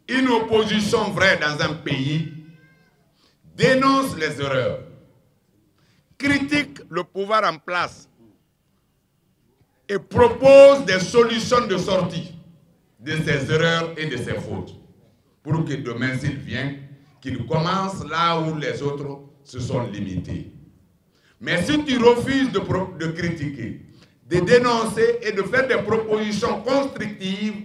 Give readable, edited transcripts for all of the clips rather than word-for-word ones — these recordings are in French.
Une opposition vraie dans un pays dénonce les erreurs, critique le pouvoir en place et propose des solutions de sortie de ces erreurs et de ces fautes pour que demain, s'il vient, qu'il commence là où les autres se sont limités. Mais si tu refuses de critiquer, de dénoncer et de faire des propositions constructives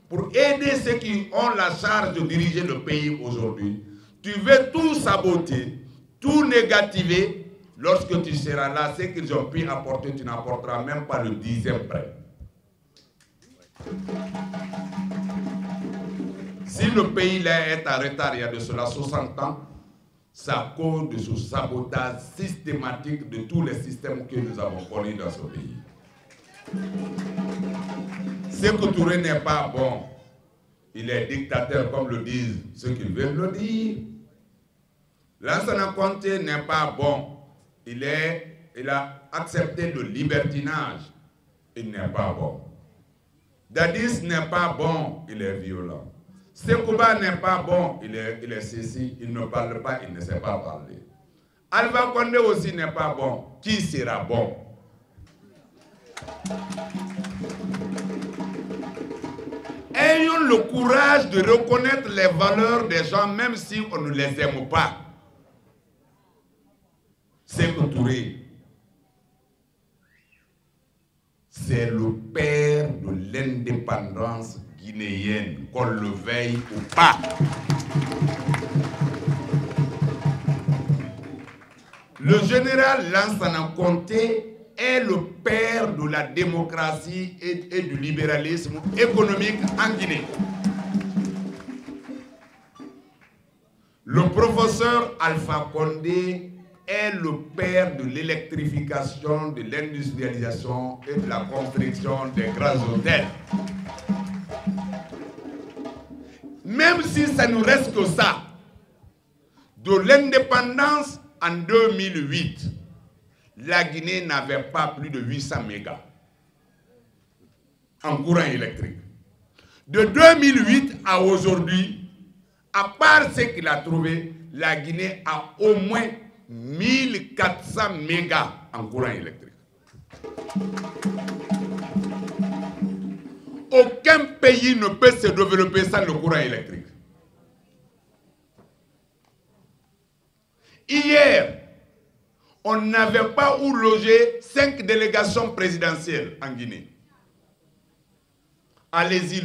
pour aider ceux qui ont la charge de diriger le pays aujourd'hui, tu veux tout saboter, tout négativer. Lorsque tu seras là, ce qu'ils ont pu apporter, tu n'apporteras même pas le 10e près. Si le pays là est en retard, il y a de cela 60 ans, c'est à cause de ce sabotage systématique de tous les systèmes que nous avons connus dans ce pays. Sékou Touré n'est pas bon. Il est dictateur, comme le disent ceux qui veulent le dire. Lansana Conté n'est pas bon. Il a accepté le libertinage. Il n'est pas bon. Dadis n'est pas bon. Il est violent. Sekouba n'est pas bon. Il est ceci. Il ne parle pas. Il ne sait pas parler. Alpha Condé aussi n'est pas bon. Qui sera bon? Ayons le courage de reconnaître les valeurs des gens, même si on ne les aime pas. Sékou Touré, c'est le père de l'indépendance guinéenne, qu'on le veuille ou pas. Le général Lansana Conté est le père de la démocratie et du libéralisme économique en Guinée. Le professeur Alpha Condé est le père de l'électrification, de l'industrialisation et de la construction des grands hôtels. Même si ça ne reste que ça, de l'indépendance en 2008, la Guinée n'avait pas plus de 800 mégas en courant électrique. De 2008 à aujourd'hui, à part ce qu'il a trouvé, la Guinée a au moins 1400 mégas en courant électrique. Aucun pays ne peut se développer sans le courant électrique. Hier, on n'avait pas où loger 5 délégations présidentielles en Guinée. Allez-y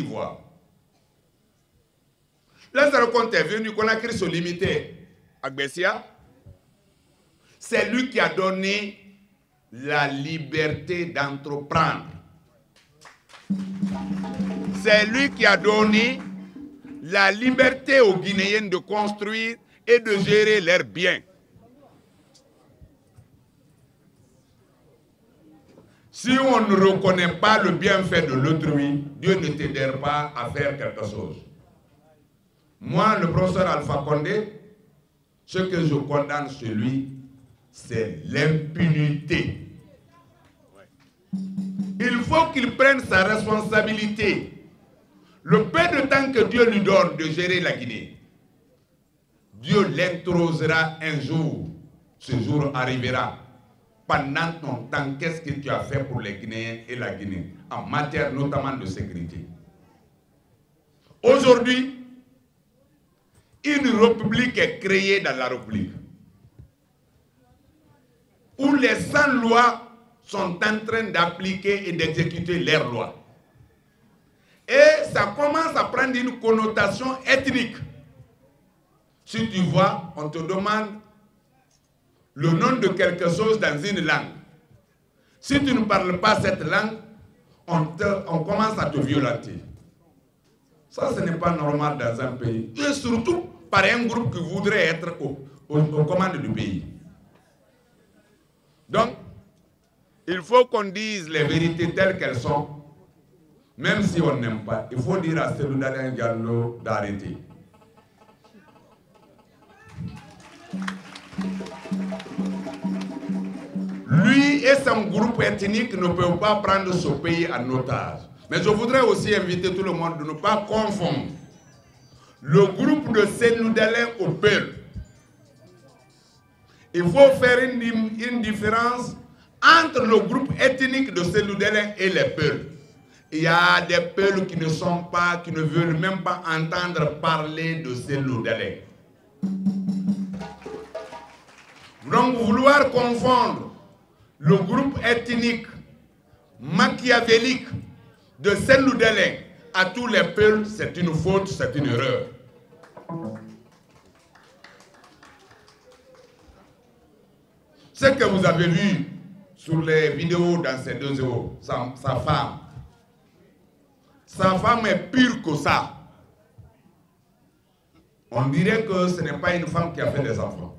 voir. Lansana Conté est venu, Conakry se limitait à Gbessia. C'est lui qui a donné la liberté d'entreprendre. C'est lui qui a donné la liberté aux Guinéens de construire et de gérer leurs biens. Si on ne reconnaît pas le bienfait de l'autrui, Dieu ne t'aidera pas à faire quelque chose. Moi, le professeur Alpha Condé, ce que je condamne chez lui, c'est l'impunité. Il faut qu'il prenne sa responsabilité. Le peu de temps que Dieu lui donne de gérer la Guinée, Dieu l'introsera un jour. Ce jour arrivera. Pendant ton temps, qu'est-ce que tu as fait pour les Guinéens et la Guinée, en matière notamment de sécurité? Aujourd'hui, une république est créée dans la république, où les 100 lois sont en train d'appliquer et d'exécuter leurs lois. Et ça commence à prendre une connotation ethnique. Si tu vois, on te demande le nom de quelque chose dans une langue. Si tu ne parles pas cette langue, on commence à te violenter. Ça, ce n'est pas normal dans un pays. Et surtout par un groupe qui voudrait être aux commandes du pays. Donc, il faut qu'on dise les vérités telles qu'elles sont, même si on n'aime pas. Il faut dire à Cellou Dalein Diallo d'arrêter. Lui et son groupe ethnique ne peuvent pas prendre ce pays en otage. Mais je voudrais aussi inviter tout le monde de ne pas confondre le groupe de Cellou Dalein au Peul. Il faut faire une différence entre le groupe ethnique de Cellou Dalein et les Peuls. Il y a des Peuls qui ne veulent même pas entendre parler de Cellou Dalein. Donc vouloir confondre le groupe ethnique machiavélique de Cellou Dalein à tous les Peuls, c'est une faute, c'est une erreur. Ce que vous avez vu sur les vidéos dans ces 2 euros, sa femme est pure que ça. On dirait que ce n'est pas une femme qui a fait des enfants.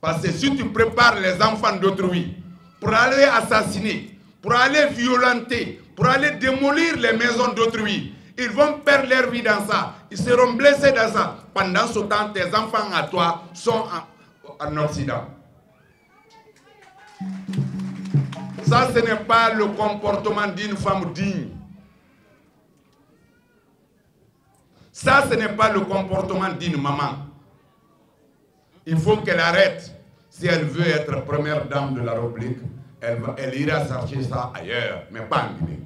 Parce que si tu prépares les enfants d'autrui pour aller assassiner, pour aller violenter, pour aller démolir les maisons d'autrui, ils vont perdre leur vie dans ça. Ils seront blessés dans ça. Pendant ce temps, tes enfants à toi sont en Occident. Ça, ce n'est pas le comportement d'une femme digne. Ça, ce n'est pas le comportement d'une maman. Il faut qu'elle arrête. Si elle veut être première dame de la République, elle ira chercher ça ailleurs, mais pas en Guinée.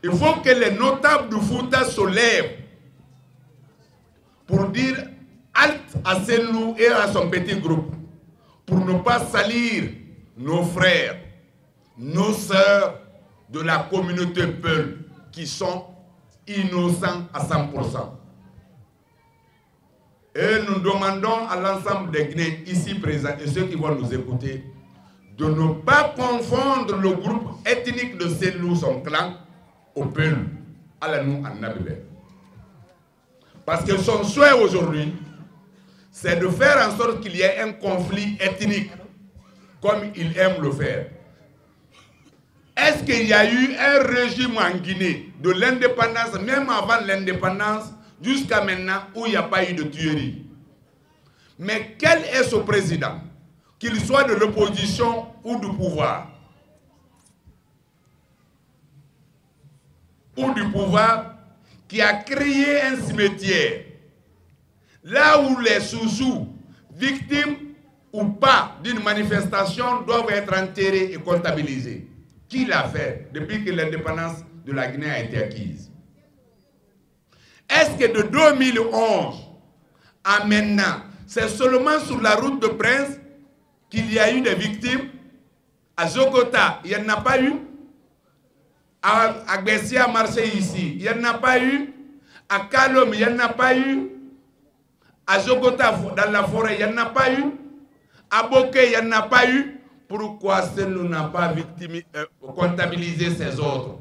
Il faut que les notables du Fouta se lèvent pour dire halte à Cellou et à son petit groupe, pour ne pas salir nos frères, nos sœurs de la communauté Peul qui sont innocents à 100%. Et nous demandons à l'ensemble des Guinéens ici présents et ceux qui vont nous écouter de ne pas confondre le groupe ethnique de Cellou, son clan, au Peul, à la nous en Nabibé. Parce que son souhait aujourd'hui, c'est de faire en sorte qu'il y ait un conflit ethnique, comme il aime le faire. Est-ce qu'il y a eu un régime en Guinée de l'indépendance, même avant l'indépendance, jusqu'à maintenant, où il n'y a pas eu de tuerie? Mais quel est ce président, qu'il soit de l'opposition ou du pouvoir? Ou du pouvoir, qui a créé un cimetière, là où les sous-sous, victimes ou pas d'une manifestation, doivent être enterrés et comptabilisés. Qui l'a fait depuis que l'indépendance de la Guinée a été acquise? Est-ce que de 2011 à maintenant, c'est seulement sur la route de Prince qu'il y a eu des victimes? À Zogota, il n'y en a pas eu. À Bessia, Marseille, ici, il n'y en a pas eu. À Kalom, il n'y en a pas eu. À Zogota, dans la forêt, il n'y en a pas eu. À Bokeh, il n'y en a pas eu. Pourquoi Cellou n'a pas comptabilisé ces autres?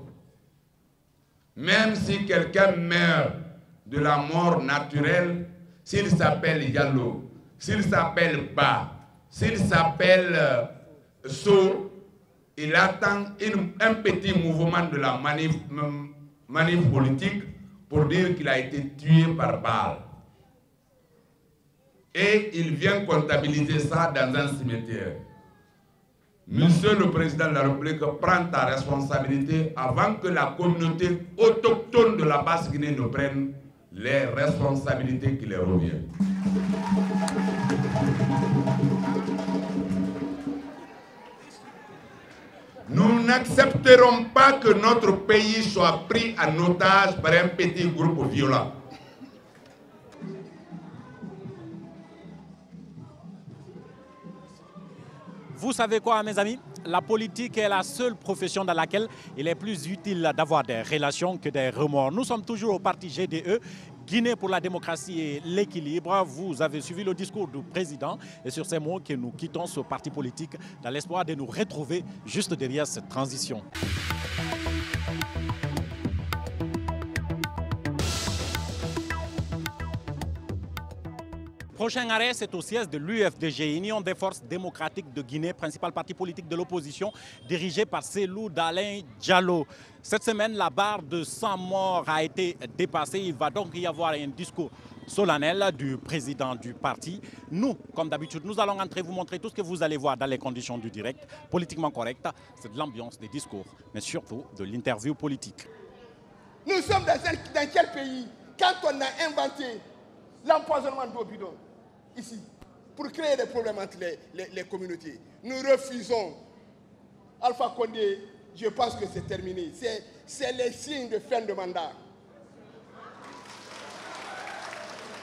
Même si quelqu'un meurt de la mort naturelle, s'il s'appelle Yallo, s'il s'appelle Ba, s'il s'appelle So, il attend un petit mouvement de la manif politique pour dire qu'il a été tué par balle. Et il vient comptabiliser ça dans un cimetière. Monsieur le Président de la République, prends ta responsabilité avant que la communauté autochtone de la Basse-Guinée ne prenne les responsabilités qui leur reviennent. Nous n'accepterons pas que notre pays soit pris en otage par un petit groupe violent. Vous savez quoi, mes amis? La politique est la seule profession dans laquelle il est plus utile d'avoir des relations que des remords. Nous sommes toujours au parti GDE, Guinée pour la démocratie et l'équilibre. Vous avez suivi le discours du président et sur ces mots que nous quittons ce parti politique dans l'espoir de nous retrouver juste derrière cette transition. Prochain arrêt, c'est au siège de l'UFDG, Union des forces démocratiques de Guinée, principal parti politique de l'opposition, dirigé par Cellou Dalein Diallo. Cette semaine, la barre de 100 morts a été dépassée. Il va donc y avoir un discours solennel du président du parti. Nous, comme d'habitude, nous allons entrer vous montrer tout ce que vous allez voir dans les conditions du direct, politiquement correct. C'est de l'ambiance des discours, mais surtout de l'interview politique. Nous sommes dans quel pays quand on a inventé l'empoisonnement d'eau bidon ici, pour créer des problèmes entre les communautés. Nous refusons. Alpha Condé, je pense que c'est terminé. C'est les signes de fin de mandat.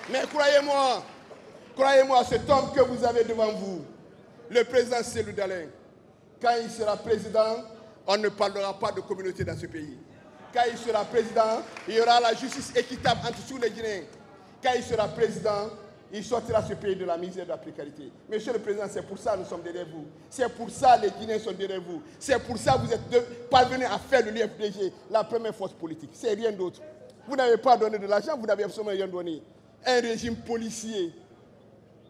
Mais croyez-moi, cet homme que vous avez devant vous, le président Cellou Dalein, quand il sera président, on ne parlera pas de communauté dans ce pays. Quand il sera président, il y aura la justice équitable entre tous les Guinéens. Quand il sera président, il sortira ce pays de la misère et de la précarité. Monsieur le Président, c'est pour ça que nous sommes derrière vous. C'est pour ça que les Guinéens sont derrière vous. C'est pour ça que vous êtes parvenus à faire de l'UFDG la première force politique. C'est rien d'autre. Vous n'avez pas donné de l'argent, vous n'avez absolument rien donné. Un régime policier,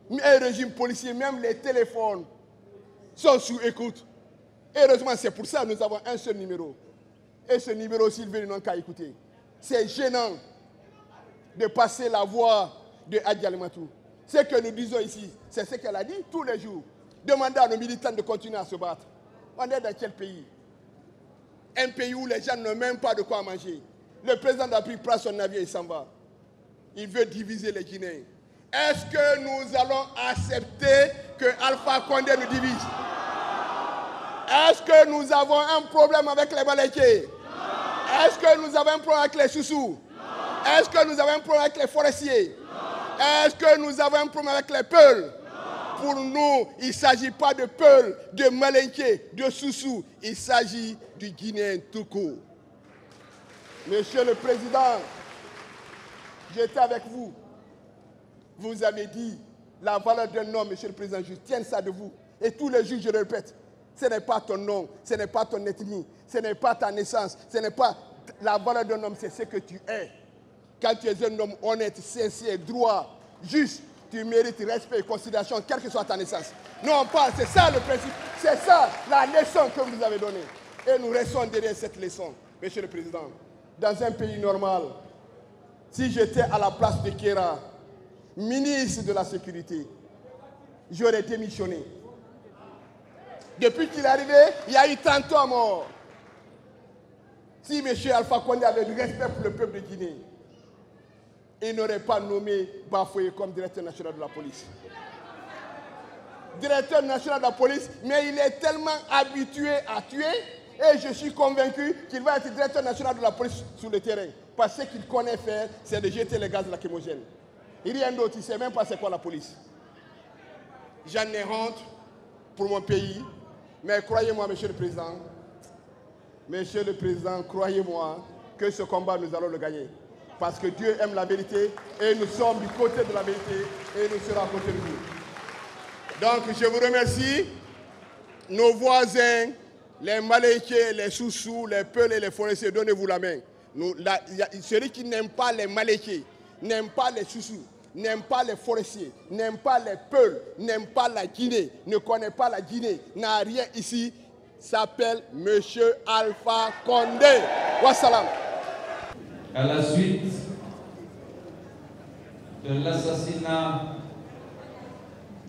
même les téléphones sont sous écoute. Heureusement, c'est pour ça que nous avons un seul numéro. Et ce numéro, s'il veut, ils n'ont qu'à écouter. C'est gênant de passer la voix de Adji Alimatou. Ce que nous disons ici, c'est ce qu'elle a dit tous les jours. Demandez à nos militants de continuer à se battre. On est dans quel pays? Un pays où les gens n'ont même pas de quoi manger. Le président de la République prend son avion et s'en va. Il veut diviser les Guinéens. Est-ce que nous allons accepter que Alpha Condé nous divise? Est-ce que nous avons un problème avec les Malékés? Est-ce que nous avons un problème avec les Soussous? Est-ce que nous avons un problème avec les forestiers? Est-ce que nous avons un problème avec les Peuls? Pour nous, il ne s'agit pas de Peuls, de Malinké, de Soussou. Il s'agit du Guinéen tout court. Monsieur le Président, j'étais avec vous. Vous avez dit la valeur d'un homme, Monsieur le Président, je tiens ça de vous. Et tous les jours, je le répète, ce n'est pas ton nom, ce n'est pas ton ethnie, ce n'est pas ta naissance, ce n'est pas la valeur d'un homme, c'est ce que tu es. Quand tu es un homme honnête, sincère, droit, juste, tu mérites respect et considération, quelle que soit ta naissance. Nous, on parle, c'est ça le principe, c'est ça la leçon que vous nous avez donnée. Et nous restons derrière cette leçon, Monsieur le Président. Dans un pays normal, si j'étais à la place de Kéra, ministre de la Sécurité, j'aurais démissionné. Depuis qu'il est arrivé, il y a eu 30 ans morts. Si M. Alpha Condé avait du respect pour le peuple de Guinée, il n'aurait pas nommé Bafoué comme directeur national de la police. Directeur national de la police, mais il est tellement habitué à tuer, et je suis convaincu qu'il va être directeur national de la police sur le terrain. Parce que ce qu'il connaît faire, c'est de jeter les gaz lacrymogènes. Rien d'autre, il ne sait même pas c'est quoi la police. J'en ai honte pour mon pays, mais croyez-moi, Monsieur le Président, croyez-moi que ce combat, nous allons le gagner. Parce que Dieu aime la vérité et nous sommes du côté de la vérité et nous serons à côté de vous. Donc, je vous remercie. Nos voisins, les Malékés, les Soussous, les Peuls et les forestiers, donnez-vous la main. Celui qui n'aime pas les Malékés, n'aime pas les Soussous, n'aime pas les forestiers, n'aime pas les Peuls, n'aime pas la Guinée, ne connaît pas la Guinée, n'a rien ici, s'appelle M. Alpha Condé. Wassalam. À la suite de l'assassinat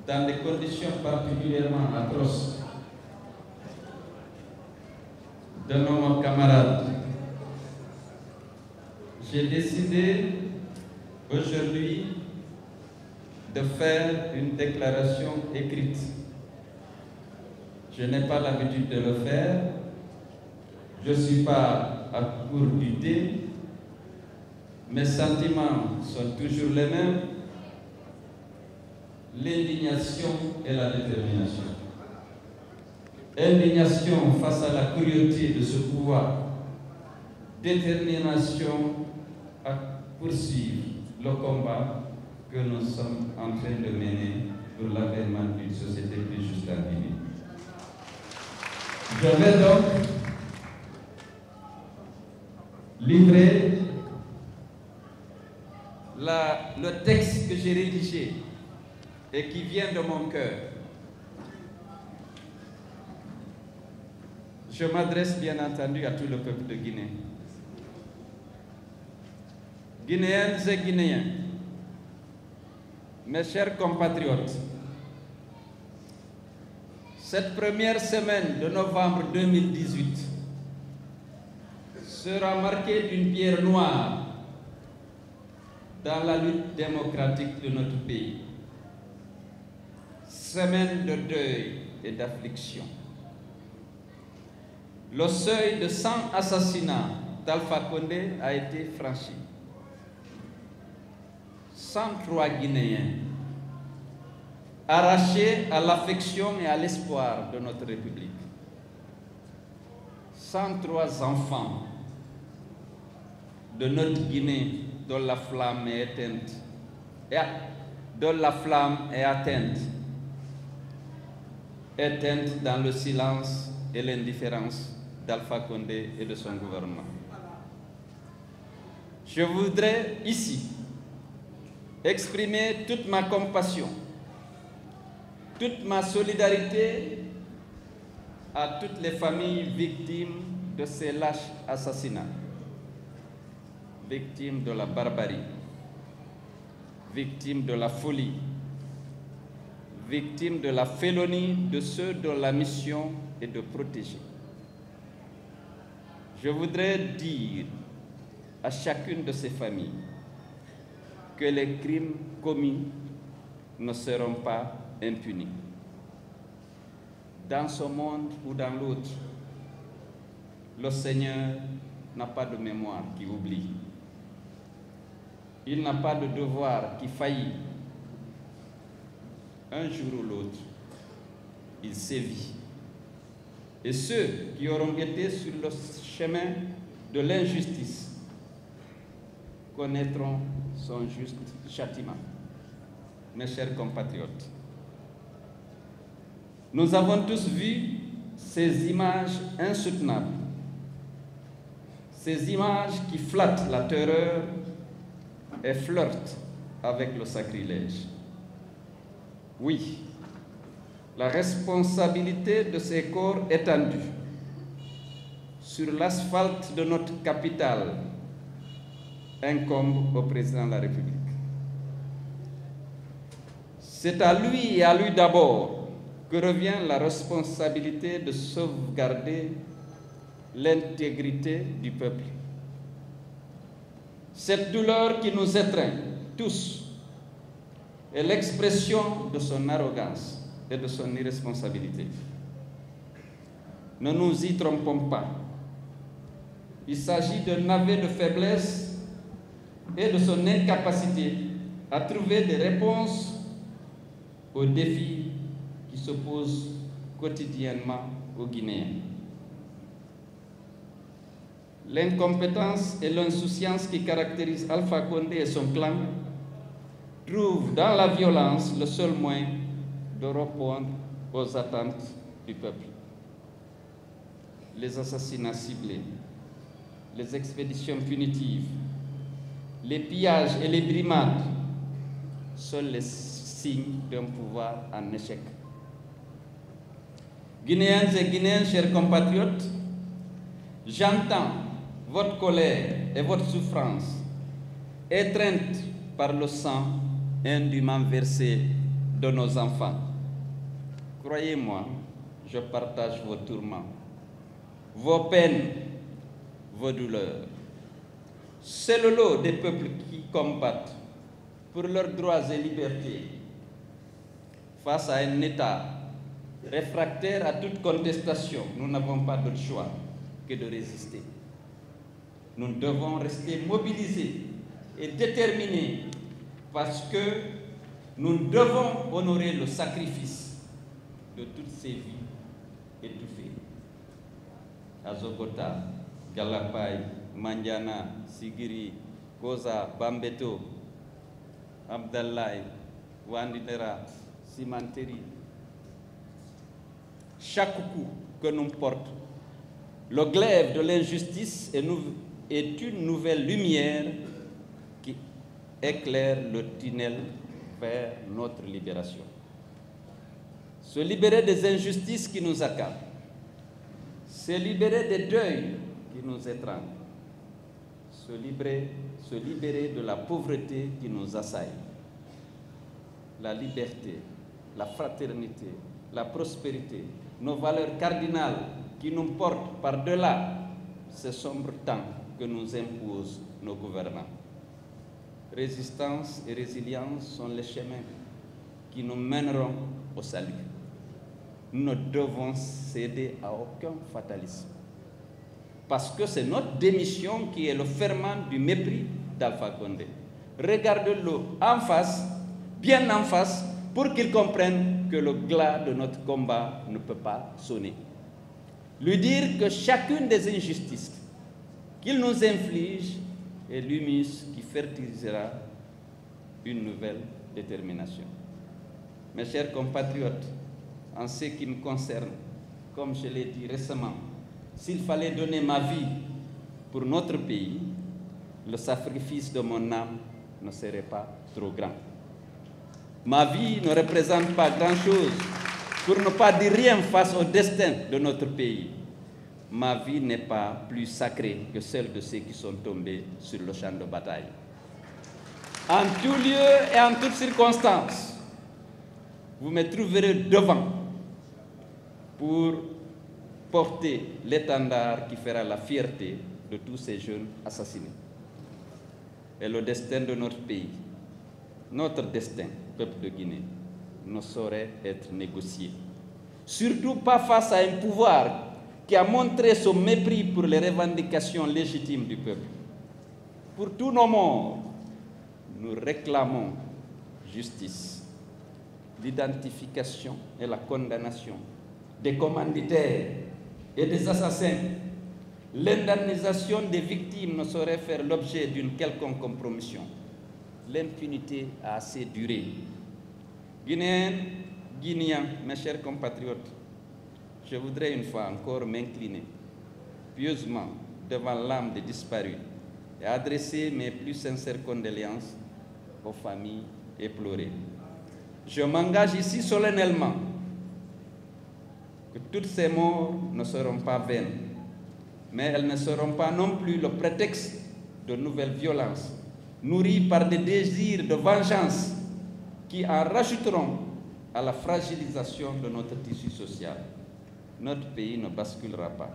dans des conditions particulièrement atroces de nos camarades, j'ai décidé aujourd'hui de faire une déclaration écrite. Je n'ai pas l'habitude de le faire. Je ne suis pas à court d'idées. Mes sentiments sont toujours les mêmes. L'indignation et la détermination. Indignation face à la cruauté de ce pouvoir. Détermination à poursuivre le combat que nous sommes en train de mener pour l'avènement d'une société plus juste en Guinée. Je vais donc livrer le texte que j'ai rédigé et qui vient de mon cœur. Je m'adresse bien entendu à tout le peuple de Guinée. Guinéennes et Guinéens, mes chers compatriotes, cette première semaine de novembre 2018 sera marquée d'une pierre noire dans la lutte démocratique de notre pays. Semaine de deuil et d'affliction. Le seuil de 100 assassinats d'Alpha Condé a été franchi. 103 Guinéens arrachés à l'affection et à l'espoir de notre République. 103 enfants de notre Guinée dont la flamme est éteinte, éteinte dans le silence et l'indifférence d'Alpha Condé et de son gouvernement. Je voudrais ici exprimer toute ma compassion, toute ma solidarité à toutes les familles victimes de ces lâches assassinats, victimes de la barbarie, victimes de la folie, victimes de la félonie de ceux dont la mission est de protéger. Je voudrais dire à chacune de ces familles que les crimes commis ne seront pas impunis. Dans ce monde ou dans l'autre, le Seigneur n'a pas de mémoire qui oublie. Il n'a pas de devoir qui faillit. Un jour ou l'autre, il sévit. Et ceux qui auront été sur le chemin de l'injustice connaîtront son juste châtiment. Mes chers compatriotes, nous avons tous vu ces images insoutenables, ces images qui flattent la terreur et flirtent avec le sacrilège. Oui, la responsabilité de ces corps étendus sur l'asphalte de notre capitale incombe au président de la République. C'est à lui et à lui d'abord que revient la responsabilité de sauvegarder l'intégrité du peuple. Cette douleur qui nous étreint tous est l'expression de son arrogance et de son irresponsabilité. Ne nous y trompons pas. Il s'agit d'un aveu de faiblesse et de son incapacité à trouver des réponses aux défis qui se posent quotidiennement aux Guinéens. L'incompétence et l'insouciance qui caractérisent Alpha Condé et son clan trouvent dans la violence le seul moyen de répondre aux attentes du peuple. Les assassinats ciblés, les expéditions punitives, les pillages et les brimades sont les signes d'un pouvoir en échec. Guinéennes et Guinéens, chers compatriotes, j'entends votre colère et votre souffrance, étreinte par le sang indûment versé de nos enfants. Croyez-moi, je partage vos tourments, vos peines, vos douleurs. C'est le lot des peuples qui combattent pour leurs droits et libertés face à un État réfractaire à toute contestation. Nous n'avons pas d'autre choix que de résister. Nous devons rester mobilisés et déterminés parce que nous devons honorer le sacrifice de toutes ces vies étouffées. Azokota, Galapay, Mandiana, Sigiri, Koza, Bambeto, Abdallahi, Wandinera, Simanteri. Chaque coup que nous portons, le glaive de l'injustice est une nouvelle lumière qui éclaire le tunnel vers notre libération. Se libérer des injustices qui nous accablent, se libérer des deuils qui nous étranglent, se libérer de la pauvreté qui nous assaille. La liberté, la fraternité, la prospérité, nos valeurs cardinales qui nous portent par-delà ces sombres temps que nous imposent nos gouvernants. Résistance et résilience sont les chemins qui nous mèneront au salut. Nous ne devons céder à aucun fatalisme, parce que c'est notre démission qui est le ferment du mépris d'Alpha Condé. Regardez-le en face, bien en face, pour qu'il comprenne que le glas de notre combat ne peut pas sonner. Lui dire que chacune des injustices qu'il nous inflige est l'humus qui fertilisera une nouvelle détermination. Mes chers compatriotes, en ce qui me concerne, comme je l'ai dit récemment, s'il fallait donner ma vie pour notre pays, le sacrifice de mon âme ne serait pas trop grand. Ma vie ne représente pas grand-chose, pour ne pas dire rien face au destin de notre pays. Ma vie n'est pas plus sacrée que celle de ceux qui sont tombés sur le champ de bataille. En tout lieu et en toutes circonstances, vous me trouverez devant pour porter l'étendard qui fera la fierté de tous ces jeunes assassinés. Et le destin de notre pays, notre destin, peuple de Guinée, ne saurait être négocié. Surtout pas face à un pouvoir qui a montré son mépris pour les revendications légitimes du peuple. Pour tous nos morts, nous réclamons justice, l'identification et la condamnation des commanditaires et des assassins. L'indemnisation des victimes ne saurait faire l'objet d'une quelconque compromission. L'impunité a assez duré. Guinéens, Guinéens, mes chers compatriotes, je voudrais une fois encore m'incliner pieusement devant l'âme des disparus et adresser mes plus sincères condoléances aux familles éplorées. Je m'engage ici solennellement que toutes ces morts ne seront pas vaines, mais elles ne seront pas non plus le prétexte de nouvelles violences, nourries par des désirs de vengeance qui en rajouteront à la fragilisation de notre tissu social. Notre pays ne basculera pas.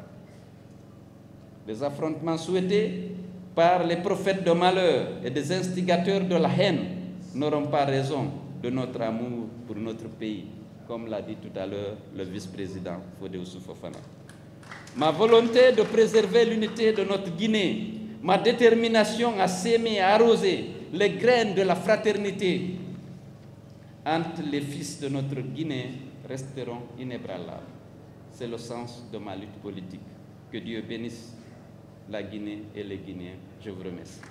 Les affrontements souhaités par les prophètes de malheur et des instigateurs de la haine n'auront pas raison de notre amour pour notre pays, comme l'a dit tout à l'heure le vice-président Fodé Ousou-Fofana. Ma volonté de préserver l'unité de notre Guinée, ma détermination à s'aimer et à arroser les graines de la fraternité entre les fils de notre Guinée resteront inébranlables. C'est le sens de ma lutte politique. Que Dieu bénisse la Guinée et les Guinéens. Je vous remercie.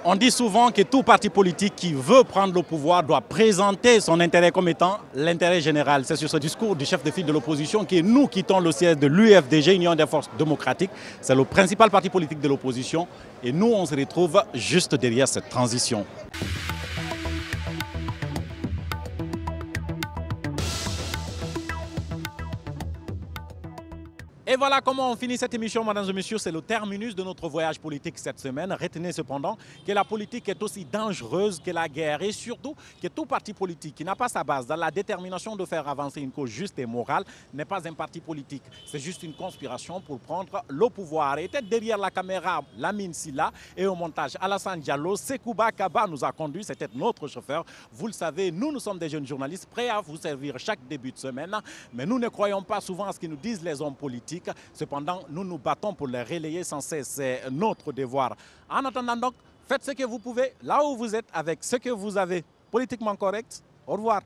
On dit souvent que tout parti politique qui veut prendre le pouvoir doit présenter son intérêt comme étant l'intérêt général. C'est sur ce discours du chef de file de l'opposition que nous quittons le siège de l'UFDG, Union des forces démocratiques. C'est le principal parti politique de l'opposition et nous, on se retrouve juste derrière cette transition. Et voilà comment on finit cette émission, mesdames et messieurs. C'est le terminus de notre voyage politique cette semaine. Retenez cependant que la politique est aussi dangereuse que la guerre et surtout que tout parti politique qui n'a pas sa base dans la détermination de faire avancer une cause juste et morale n'est pas un parti politique. C'est juste une conspiration pour prendre le pouvoir. Et peut-être derrière la caméra, Lamine Silla et au montage Alassane Diallo, Sekouba Kaba nous a conduit. C'était notre chauffeur. Vous le savez, nous sommes des jeunes journalistes prêts à vous servir chaque début de semaine. Mais nous ne croyons pas souvent à ce que nous disent les hommes politiques. Cependant, nous nous battons pour les relayer sans cesse. C'est notre devoir. En attendant donc, faites ce que vous pouvez, là où vous êtes, avec ce que vous avez. Politiquement correct. Au revoir.